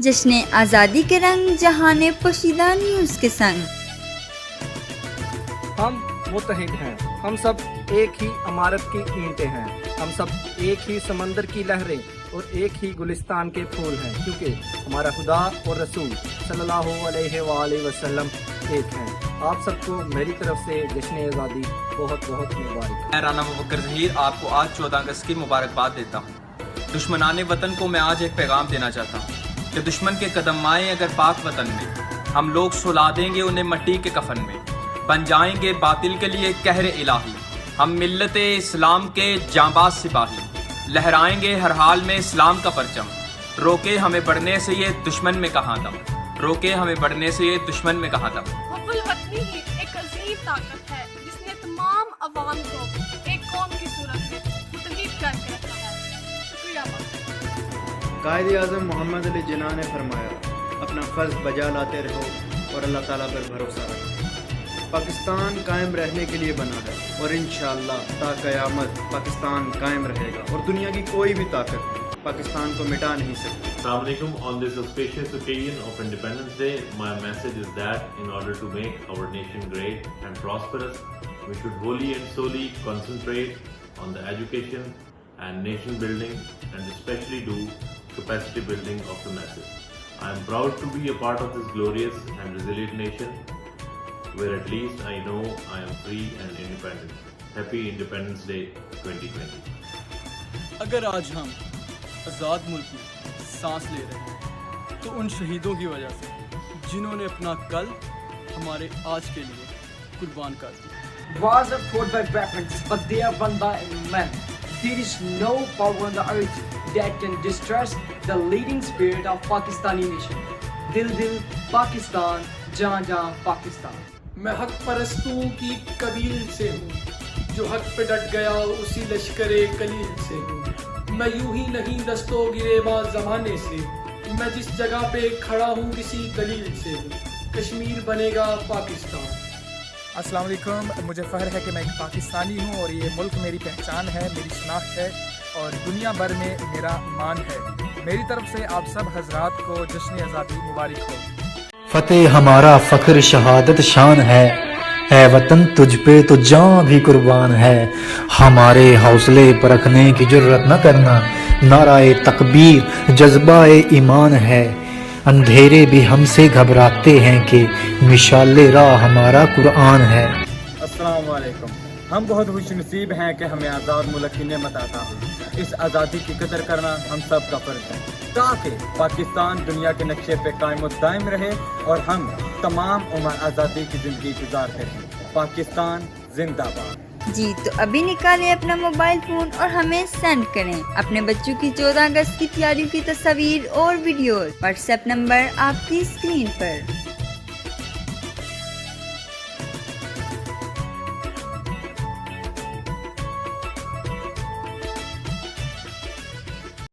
جشن آزادی کے رنگ جہان پوشیدہ نیوز کے سنگ۔ ہم متحد ہیں، ہم سب ایک ہی عمارت کی اینٹیں ہیں، ہم سب ایک ہی سمندر کی لہریں اور ایک ہی گلستان کے پھول ہیں، کیونکہ ہمارا خدا اور رسول صلی اللہ علیہ وآلہ وسلم ایک ہیں۔ آپ سب کو میری طرف سے جشن آزادی بہت بہت مبارک۔ میں رانا ابوبکر ظہیر آپ کو آج 14 اگست کی مبارکباد دیتا ہوں۔ دشمنان وطن کو میں آج ایک پیغام دینا چاہتا ہوں کہ دشمن کے قدم آئیں اگر پاک وطن میں، ہم لوگ سلا دیں گے انہیں مٹی کے کفن میں، بن جائیں گے باطل کے لیے قہر الہی، ہم ملت اسلام کے جانباز سپاہی، لہرائیں گے ہر حال میں اسلام کا پرچم، روکے ہمیں بڑھنے سے یہ دشمن میں کہاں دم، روکے ہمیں بڑھنے سے یہ دشمن میں کہاں دم۔ حب الوطنی ہی ایک عظیم طاقت ہے جس نے تمام عوام کو ایک قوم کی صورت میں متحد کر کے رکھا ہے۔ شکریہ بابا۔ قائد اعظم محمد علی جناح نے فرمایا، اپنا فرض بجا لاتے رہو اور اللہ تعالیٰ پر بھروسہ رکھو۔ پاکستان قائم رہنے کے لیے بنا ہے اور انشاءاللہ تا قیامت پاکستان قائم رہے گا اور دنیا کی کوئی بھی طاقت پاکستان کو مٹا نہیں سکتی۔ Assalamu alaikum. On this auspicious occasion of Independence Day, my message is that in order to make our nation great and prosperous, we should wholly and solely concentrate on the education and nation building and especially do capacity building of the masses. I am proud to be a part of this glorious and resilient nation where at least I know I am free and independent. Happy Independence Day 2020. اگر آج ہم آزاد ملک میں سانس لے رہے ہیں تو ان شہیدوں کی وجہ سے جنہوں نے اپنا کل ہمارے آج کے لیے قربان کر دیا۔ Wars are fought by weapons, but they are won by men. There is no power on the earth that can distress the leading spirit of Pakistani nation. Dil Dil Pakistan, Jaan Jaan Pakistan. میں حق پرستوں کی قبیل سے ہوں، جو حق پہ ڈٹ گیا اسی لشکر قلیل سے ہوں۔ میں یوں ہی نہیں دستوں گریباں زمانے سے، میں جس جگہ پہ کھڑا ہوں کسی دلیل سے ہوں۔ کشمیر بنے گا پاکستان۔ السلام علیکم، مجھے فخر ہے کہ میں ایک پاکستانی ہوں اور یہ ملک میری پہچان ہے، میری شناخت ہے اور دنیا بھر میں میرا مان ہے۔ میری طرف سے آپ سب حضرات کو جشن آزادی مبارک ہو۔ فتح ہمارا فخر شہادت شان ہے، اے وطن تجھ پہ تو جان بھی قربان ہے۔ ہمارے حوصلے پرکھنے کی جرت نہ کرنا، نعرہ تکبیر جذبہ ایمان ہے۔ اندھیرے بھی ہم سے گھبراتے ہیں کہ مشعل راہ ہمارا قرآن ہے۔ السلام علیکم، ہم بہت خوش نصیب ہیں کہ ہمیں آزاد ملک کی نعمت عطا ہوئی۔ اس آزادی کی قدر کرنا ہم سب کا فرض ہے تاکہ پاکستان دنیا کے نقشے پہ قائم و دائم رہے اور ہم تمام عمر آزادی کی زندگی گزارتے رہیں۔ پاکستان زندہ باد۔ جی تو ابھی نکالیں اپنا موبائل فون اور ہمیں سینڈ کریں اپنے بچوں کی 14 اگست کی تیاریوں کی تصاویر اور ویڈیوز۔ واٹس ایپ نمبر آپ کی اسکرین پر۔